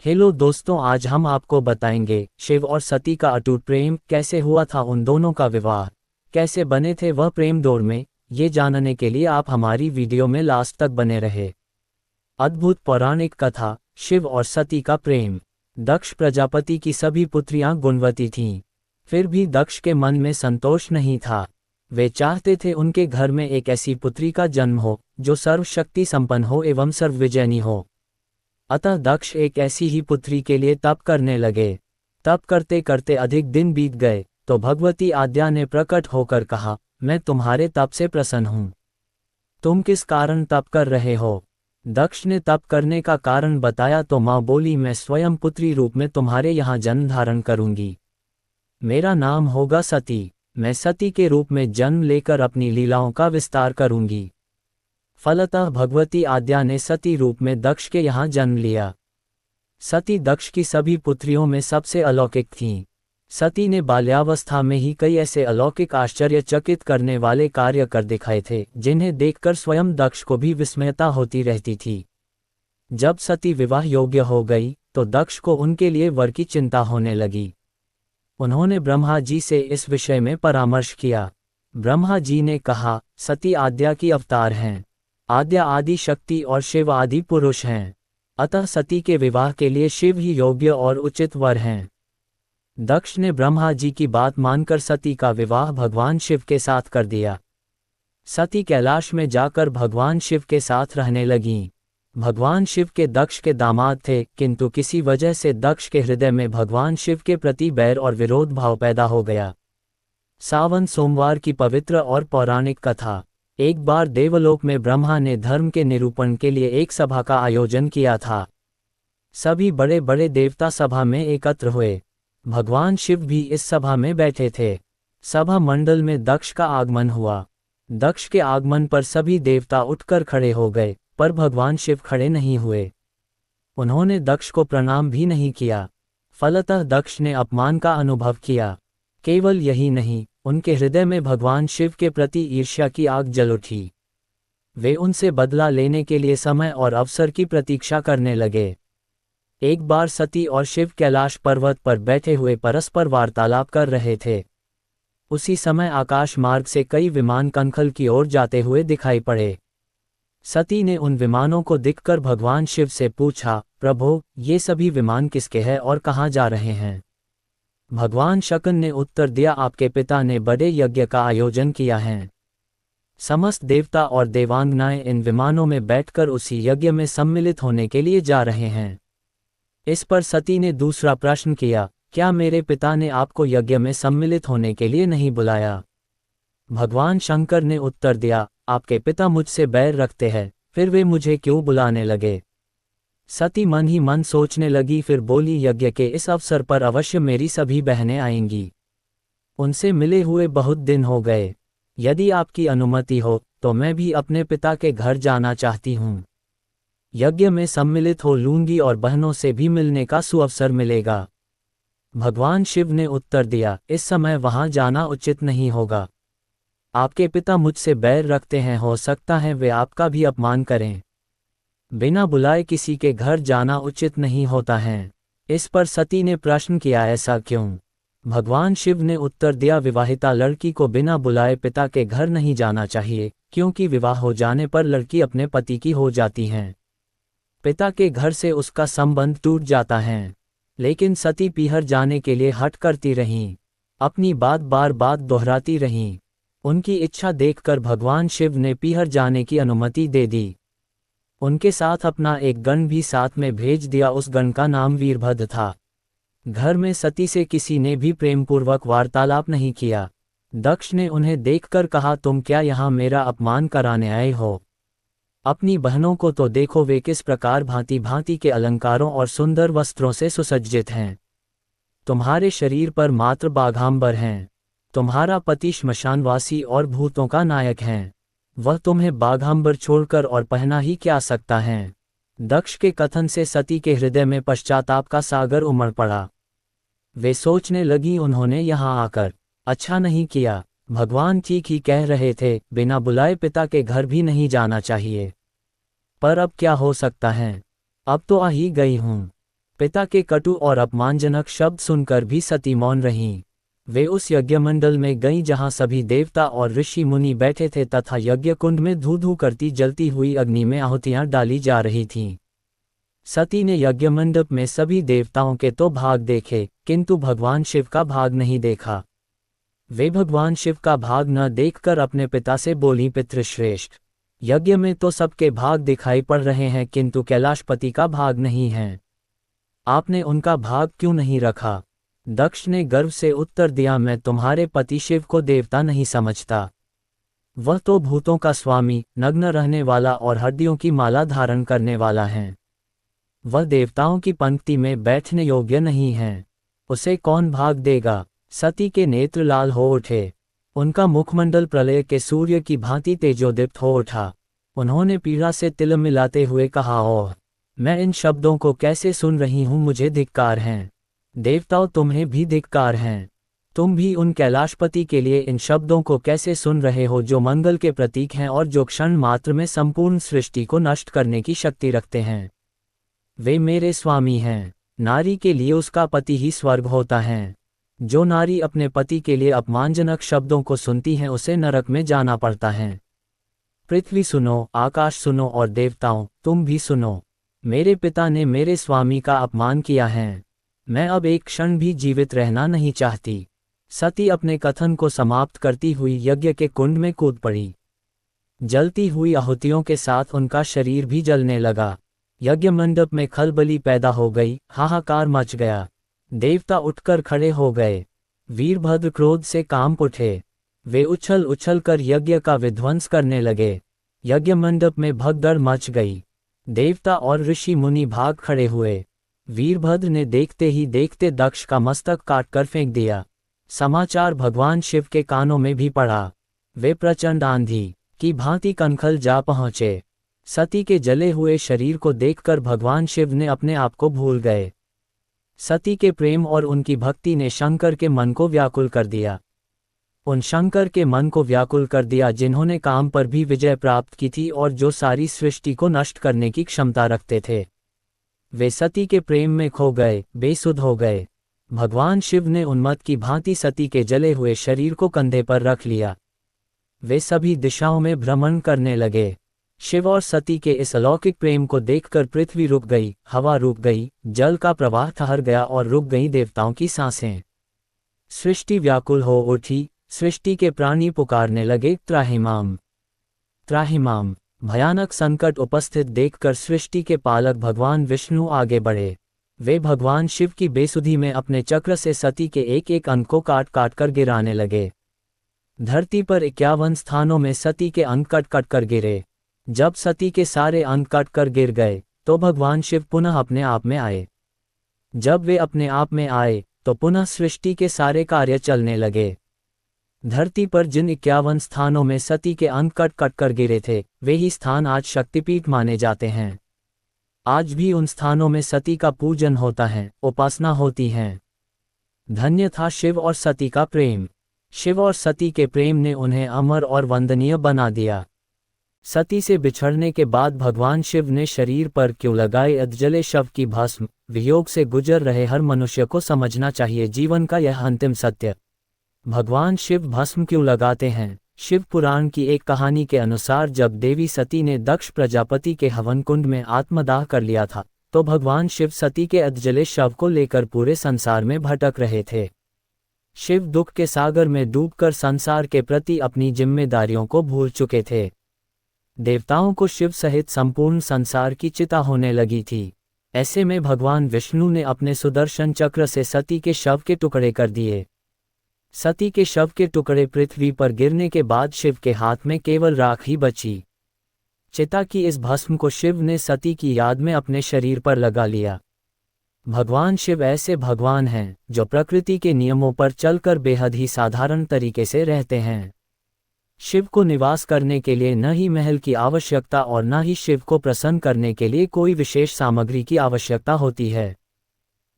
Hello दोस्तों, आज हम आपको बताएंगे शिव और सती का अटूट प्रेम कैसे हुआ था, उन दोनों का विवाह कैसे बने थे वह प्रेम दौर में। ये जानने के लिए आप हमारी वीडियो में लास्ट तक बने रहे। अद्भुत पौराणिक कथा, शिव और सती का प्रेम। दक्ष प्रजापति की सभी पुत्रियां गुणवती थीं, फिर भी दक्ष के मन में संतोष नहीं था। वे चाहते थे उनके घर में एक ऐसी पुत्री का जन्म हो जो सर्वशक्ति संपन्न हो एवं सर्वविजयनी हो। अतः दक्ष एक ऐसी ही पुत्री के लिए तप करने लगे। तप करते करते अधिक दिन बीत गए तो भगवती आद्या ने प्रकट होकर कहा, मैं तुम्हारे तप से प्रसन्न हूँ। तुम किस कारण तप कर रहे हो? दक्ष ने तप करने का कारण बताया तो माँ बोली, मैं स्वयं पुत्री रूप में तुम्हारे यहाँ जन्म धारण करूंगी। मेरा नाम होगा सती। मैं सती के रूप में जन्म लेकर अपनी लीलाओं का विस्तार करूंगी। फलतः भगवती आद्या ने सती रूप में दक्ष के यहाँ जन्म लिया। सती दक्ष की सभी पुत्रियों में सबसे अलौकिक थीं। सती ने बाल्यावस्था में ही कई ऐसे अलौकिक आश्चर्यचकित करने वाले कार्य कर दिखाए थे जिन्हें देखकर स्वयं दक्ष को भी विस्मयता होती रहती थी। जब सती विवाह योग्य हो गई तो दक्ष को उनके लिए वर की चिंता होने लगी। उन्होंने ब्रह्मा जी से इस विषय में परामर्श किया। ब्रह्मा जी ने कहा, सती आद्या की अवतार हैं। आद्या आदि शक्ति और शिव आदि पुरुष हैं, अतः सती के विवाह के लिए शिव ही योग्य और उचित वर हैं। दक्ष ने ब्रह्मा जी की बात मानकर सती का विवाह भगवान शिव के साथ कर दिया। सती कैलाश में जाकर भगवान शिव के साथ रहने लगीं। भगवान शिव के दक्ष के दामाद थे, किंतु किसी वजह से दक्ष के हृदय में भगवान शिव के प्रति बैर और विरोध भाव पैदा हो गया। सावन सोमवार की पवित्र और पौराणिक कथा। एक बार देवलोक में ब्रह्मा ने धर्म के निरूपण के लिए एक सभा का आयोजन किया था। सभी बड़े बड़े देवता सभा में एकत्र हुए। भगवान शिव भी इस सभा में बैठे थे। सभा मंडल में दक्ष का आगमन हुआ। दक्ष के आगमन पर सभी देवता उठकर खड़े हो गए, पर भगवान शिव खड़े नहीं हुए। उन्होंने दक्ष को प्रणाम भी नहीं किया। फलतः दक्ष ने अपमान का अनुभव किया। केवल यही नहीं, उनके हृदय में भगवान शिव के प्रति ईर्ष्या की आग जल उठी। वे उनसे बदला लेने के लिए समय और अवसर की प्रतीक्षा करने लगे। एक बार सती और शिव कैलाश पर्वत पर बैठे हुए परस्पर वार्तालाप कर रहे थे। उसी समय आकाश मार्ग से कई विमान कनखल की ओर जाते हुए दिखाई पड़े। सती ने उन विमानों को दिखकर भगवान शिव से पूछा, प्रभो, ये सभी विमान किसके हैं और कहाँ जा रहे हैं? भगवान शकुन ने उत्तर दिया, आपके पिता ने बड़े यज्ञ का आयोजन किया है। समस्त देवता और देवांगनाएं इन विमानों में बैठकर उसी यज्ञ में सम्मिलित होने के लिए जा रहे हैं। इस पर सती ने दूसरा प्रश्न किया, क्या मेरे पिता ने आपको यज्ञ में सम्मिलित होने के लिए नहीं बुलाया? भगवान शंकर ने उत्तर दिया, आपके पिता मुझसे बैर रखते हैं, फिर वे मुझे क्यों बुलाने लगे? सती मन ही मन सोचने लगी, फिर बोली, यज्ञ के इस अवसर पर अवश्य मेरी सभी बहनें आएंगी। उनसे मिले हुए बहुत दिन हो गए। यदि आपकी अनुमति हो तो मैं भी अपने पिता के घर जाना चाहती हूँ। यज्ञ में सम्मिलित हो लूंगी और बहनों से भी मिलने का सुअवसर मिलेगा। भगवान शिव ने उत्तर दिया, इस समय वहां जाना उचित नहीं होगा। आपके पिता मुझसे बैर रखते हैं, हो सकता है वे आपका भी अपमान करें। बिना बुलाए किसी के घर जाना उचित नहीं होता है। इस पर सती ने प्रश्न किया, ऐसा क्यों? भगवान शिव ने उत्तर दिया, विवाहिता लड़की को बिना बुलाए पिता के घर नहीं जाना चाहिए, क्योंकि विवाह हो जाने पर लड़की अपने पति की हो जाती है। पिता के घर से उसका संबंध टूट जाता है। लेकिन सती पीहर जाने के लिए हठ करती रहीं, अपनी बात बार बार दोहराती रहीं। उनकी इच्छा देखकर भगवान शिव ने पीहर जाने की अनुमति दे दी। उनके साथ अपना एक गण भी साथ में भेज दिया। उस गण का नाम वीरभद्र था। घर में सती से किसी ने भी प्रेमपूर्वक वार्तालाप नहीं किया। दक्ष ने उन्हें देखकर कहा, तुम क्या यहाँ मेरा अपमान कराने आए हो? अपनी बहनों को तो देखो, वे किस प्रकार भांति भांति के अलंकारों और सुंदर वस्त्रों से सुसज्जित हैं। तुम्हारे शरीर पर मात्र बाघांबर हैं। तुम्हारा पति श्मशानवासी और भूतों का नायक है। वह तुम्हें बाघांबर छोड़कर और पहना ही क्या सकता है? दक्ष के कथन से सती के हृदय में पश्चाताप का सागर उमड़ पड़ा। वे सोचने लगी, उन्होंने यहाँ आकर अच्छा नहीं किया। भगवान ठीक ही कह रहे थे, बिना बुलाए पिता के घर भी नहीं जाना चाहिए। पर अब क्या हो सकता है? अब तो आ ही गई हूँ। पिता के कटु और अपमानजनक शब्द सुनकर भी सती मौन रहीं। वे उस यज्ञमंडल में गईं जहां सभी देवता और ऋषि मुनि बैठे थे तथा यज्ञ कुंड में धू धू करती जलती हुई अग्नि में आहुतियां डाली जा रही थीं। सती ने यज्ञमंडप में सभी देवताओं के तो भाग देखे, किंतु भगवान शिव का भाग नहीं देखा। वे भगवान शिव का भाग न देखकर अपने पिता से बोलीं, पितृश्रेष्ठ, यज्ञ में तो सबके भाग दिखाई पड़ रहे हैं किंतु कैलाशपति का भाग नहीं है। आपने उनका भाग क्यों नहीं रखा? दक्ष ने गर्व से उत्तर दिया, मैं तुम्हारे पति शिव को देवता नहीं समझता। वह तो भूतों का स्वामी, नग्न रहने वाला और हड्डियों की माला धारण करने वाला है। वह देवताओं की पंक्ति में बैठने योग्य नहीं है। उसे कौन भाग देगा? सती के नेत्र लाल हो उठे। उनका मुखमंडल प्रलय के सूर्य की भांति तेजोदीप्त हो उठा। उन्होंने पीड़ा से तिल मिलाते हुए कहा, ओह, मैं इन शब्दों को कैसे सुन रही हूँ, मुझे धिक्कार हैं। देवताओं, तुम्हें भी धिक्कार हैं। तुम भी उन कैलाशपति के लिए इन शब्दों को कैसे सुन रहे हो जो मंगल के प्रतीक हैं और जो क्षण मात्र में संपूर्ण सृष्टि को नष्ट करने की शक्ति रखते हैं। वे मेरे स्वामी हैं। नारी के लिए उसका पति ही स्वर्ग होता है। जो नारी अपने पति के लिए अपमानजनक शब्दों को सुनती है उसे नरक में जाना पड़ता है। पृथ्वी सुनो, आकाश सुनो और देवताओं, तुम भी सुनो। मेरे पिता ने मेरे स्वामी का अपमान किया है। मैं अब एक क्षण भी जीवित रहना नहीं चाहती। सती अपने कथन को समाप्त करती हुई यज्ञ के कुंड में कूद पड़ी। जलती हुई आहुतियों के साथ उनका शरीर भी जलने लगा। यज्ञ मंडप में खलबली पैदा हो गई, हाहाकार मच गया। देवता उठकर खड़े हो गए। वीरभद्र क्रोध से कांप उठे। वे उछल उछल कर यज्ञ का विध्वंस करने लगे। यज्ञ मंडप में भगदड़ मच गई। देवता और ऋषि मुनि भाग खड़े हुए। वीरभद्र ने देखते ही देखते दक्ष का मस्तक काटकर फेंक दिया। समाचार भगवान शिव के कानों में भी पड़ा। वे प्रचंड आंधी की भांति कनखल जा पहुँचे। सती के जले हुए शरीर को देखकर भगवान शिव ने अपने आप को भूल गए। सती के प्रेम और उनकी भक्ति ने शंकर के मन को व्याकुल कर दिया। उन शंकर के मन को व्याकुल कर दिया जिन्होंने काम पर भी विजय प्राप्त की थी और जो सारी सृष्टि को नष्ट करने की क्षमता रखते थे। वे सती के प्रेम में खो गए, बेसुध हो गए। भगवान शिव ने उन्मत्त की भांति सती के जले हुए शरीर को कंधे पर रख लिया। वे सभी दिशाओं में भ्रमण करने लगे। शिव और सती के इस अलौकिक प्रेम को देखकर पृथ्वी रुक गई, हवा रुक गई, जल का प्रवाह ठहर गया और रुक गई देवताओं की सांसें। सृष्टि व्याकुल हो उठी। सृष्टि के प्राणी पुकारने लगे, त्राहिमाम, त्राहिमाम। भयानक संकट उपस्थित देखकर सृष्टि के पालक भगवान विष्णु आगे बढ़े। वे भगवान शिव की बेसुधी में अपने चक्र से सती के एक एक अंग को काट काट कर गिराने लगे। धरती पर 51 स्थानों में सती के अंग कट कट कर गिरे। जब सती के सारे अंग कट कर गिर गए तो भगवान शिव पुनः अपने आप में आए। जब वे अपने आप में आए तो पुनः सृष्टि के सारे कार्य चलने लगे। धरती पर जिन 51 स्थानों में सती के अंग कट कट कर गिरे थे वे ही स्थान आज शक्तिपीठ माने जाते हैं। आज भी उन स्थानों में सती का पूजन होता है, उपासना होती है। धन्य था शिव और सती का प्रेम। शिव और सती के प्रेम ने उन्हें अमर और वंदनीय बना दिया। सती से बिछड़ने के बाद भगवान शिव ने शरीर पर क्यों लगाए अधजले शव की भस्म? वियोग से गुजर रहे हर मनुष्य को समझना चाहिए जीवन का यह अंतिम सत्य। भगवान शिव भस्म क्यों लगाते हैं? शिव पुराण की एक कहानी के अनुसार जब देवी सती ने दक्ष प्रजापति के हवन कुंड में आत्मदाह कर लिया था तो भगवान शिव सती के अधजले शव को लेकर पूरे संसार में भटक रहे थे। शिव दुख के सागर में डूबकर संसार के प्रति अपनी जिम्मेदारियों को भूल चुके थे। देवताओं को शिव सहित संपूर्ण संसार की चिंता होने लगी थी। ऐसे में भगवान विष्णु ने अपने सुदर्शन चक्र से सती के शव के टुकड़े कर दिए। सती के शव के टुकड़े पृथ्वी पर गिरने के बाद शिव के हाथ में केवल राख ही बची। चिता की इस भस्म को शिव ने सती की याद में अपने शरीर पर लगा लिया। भगवान शिव ऐसे भगवान हैं जो प्रकृति के नियमों पर चलकर बेहद ही साधारण तरीके से रहते हैं। शिव को निवास करने के लिए न ही महल की आवश्यकता और न ही शिव को प्रसन्न करने के लिए कोई विशेष सामग्री की आवश्यकता होती है।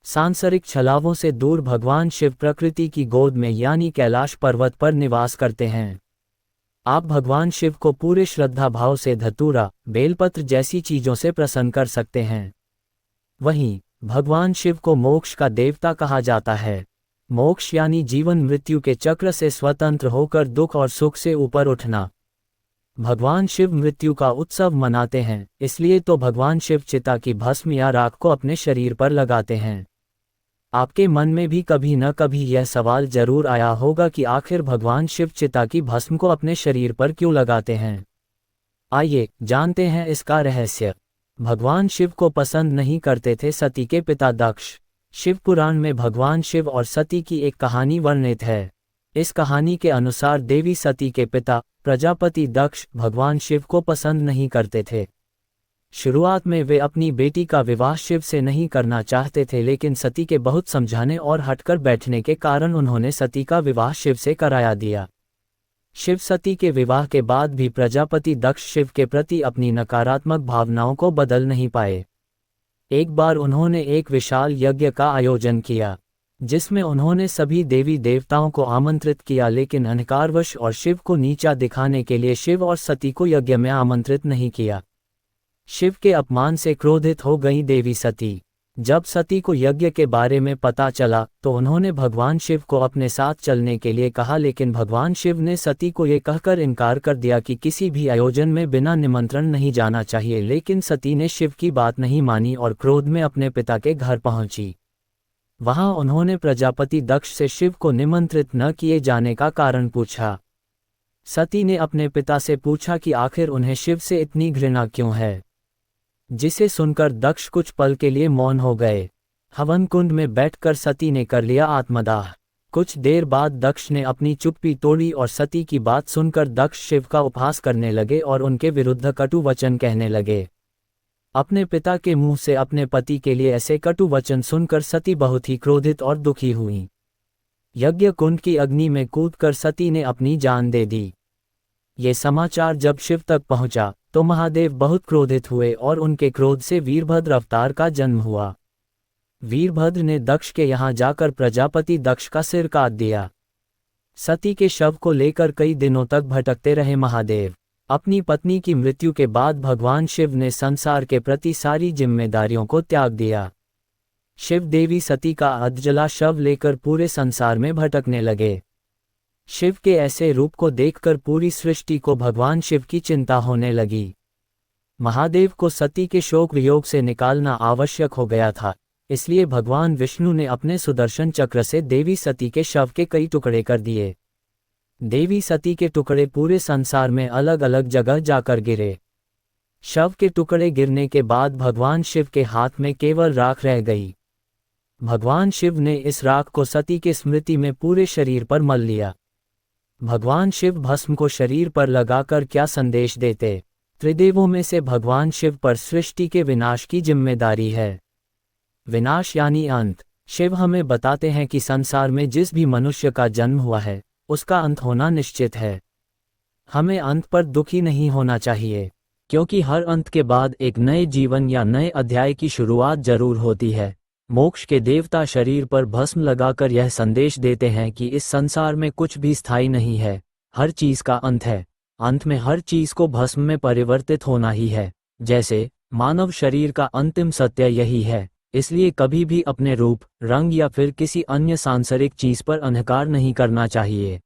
सांसारिक छलावों से दूर भगवान शिव प्रकृति की गोद में यानी कैलाश पर्वत पर निवास करते हैं। आप भगवान शिव को पूरे श्रद्धा भाव से धतूरा, बेलपत्र जैसी चीजों से प्रसन्न कर सकते हैं। वहीं भगवान शिव को मोक्ष का देवता कहा जाता है। मोक्ष यानी जीवन मृत्यु के चक्र से स्वतंत्र होकर दुख और सुख से ऊपर उठना। भगवान शिव मृत्यु का उत्सव मनाते हैं, इसलिए तो भगवान शिव चिता की भस्म या राख को अपने शरीर पर लगाते हैं। आपके मन में भी कभी न कभी यह सवाल जरूर आया होगा कि आखिर भगवान शिव चिता की भस्म को अपने शरीर पर क्यों लगाते हैं। आइए जानते हैं इसका रहस्य। भगवान शिव को पसंद नहीं करते थे सती के पिता दक्ष। शिव पुराण में भगवान शिव और सती की एक कहानी वर्णित है। इस कहानी के अनुसार देवी सती के पिता प्रजापति दक्ष भगवान शिव को पसंद नहीं करते थे। शुरुआत में वे अपनी बेटी का विवाह शिव से नहीं करना चाहते थे, लेकिन सती के बहुत समझाने और हटकर बैठने के कारण उन्होंने सती का विवाह शिव से कराया दिया। शिव सती के विवाह के बाद भी प्रजापति दक्ष शिव के प्रति अपनी नकारात्मक भावनाओं को बदल नहीं पाए। एक बार उन्होंने एक विशाल यज्ञ का आयोजन किया, जिसमें उन्होंने सभी देवी देवताओं को आमंत्रित किया, लेकिन अहंकारवश और शिव को नीचा दिखाने के लिए शिव और सती को यज्ञ में आमंत्रित नहीं किया। शिव के अपमान से क्रोधित हो गई देवी सती। जब सती को यज्ञ के बारे में पता चला तो उन्होंने भगवान शिव को अपने साथ चलने के लिए कहा, लेकिन भगवान शिव ने सती को ये कहकर इनकार कर दिया कि किसी भी आयोजन में बिना निमंत्रण नहीं जाना चाहिए। लेकिन सती ने शिव की बात नहीं मानी और क्रोध में अपने पिता के घर पहुंची। वहां उन्होंने प्रजापति दक्ष से शिव को निमंत्रित न किए जाने का कारण पूछा। सती ने अपने पिता से पूछा कि आखिर उन्हें शिव से इतनी घृणा क्यों है, जिसे सुनकर दक्ष कुछ पल के लिए मौन हो गए। हवन कुंड में बैठकर सती ने कर लिया आत्मदाह। कुछ देर बाद दक्ष ने अपनी चुप्पी तोड़ी और सती की बात सुनकर दक्ष शिव का उपहास करने लगे और उनके विरुद्ध कटु वचन कहने लगे। अपने पिता के मुंह से अपने पति के लिए ऐसे कटु वचन सुनकर सती बहुत ही क्रोधित और दुखी हुई। यज्ञ कुंड की अग्नि में कूदकर सती ने अपनी जान दे दी। ये समाचार जब शिव तक पहुंचा तो महादेव बहुत क्रोधित हुए और उनके क्रोध से वीरभद्र अवतार का जन्म हुआ। वीरभद्र ने दक्ष के यहाँ जाकर प्रजापति दक्ष का सिर काट दिया। सती के शव को लेकर कई दिनों तक भटकते रहे महादेव। अपनी पत्नी की मृत्यु के बाद भगवान शिव ने संसार के प्रति सारी जिम्मेदारियों को त्याग दिया। शिव देवी सती का अधजला शव लेकर पूरे संसार में भटकने लगे। शिव के ऐसे रूप को देखकर पूरी सृष्टि को भगवान शिव की चिंता होने लगी। महादेव को सती के शोक वियोग से निकालना आवश्यक हो गया था, इसलिए भगवान विष्णु ने अपने सुदर्शन चक्र से देवी सती के शव के कई टुकड़े कर दिए। देवी सती के टुकड़े पूरे संसार में अलग अलग जगह जाकर गिरे। शव के टुकड़े गिरने के बाद भगवान शिव के हाथ में केवल राख रह गई। भगवान शिव ने इस राख को सती के स्मृति में पूरे शरीर पर मल लिया। भगवान शिव भस्म को शरीर पर लगाकर क्या संदेश देते? त्रिदेवों में से भगवान शिव पर सृष्टि के विनाश की जिम्मेदारी है। विनाश यानी अंत। शिव हमें बताते हैं कि संसार में जिस भी मनुष्य का जन्म हुआ है उसका अंत होना निश्चित है। हमें अंत पर दुखी नहीं होना चाहिए, क्योंकि हर अंत के बाद एक नए जीवन या नए अध्याय की शुरुआत जरूर होती है। मोक्ष के देवता शरीर पर भस्म लगाकर यह संदेश देते हैं कि इस संसार में कुछ भी स्थायी नहीं है, हर चीज का अंत है। अंत में हर चीज को भस्म में परिवर्तित होना ही है। जैसे मानव शरीर का अंतिम सत्य यही है, इसलिए कभी भी अपने रूप, रंग या फिर किसी अन्य सांसारिक चीज पर अहंकार नहीं करना चाहिए।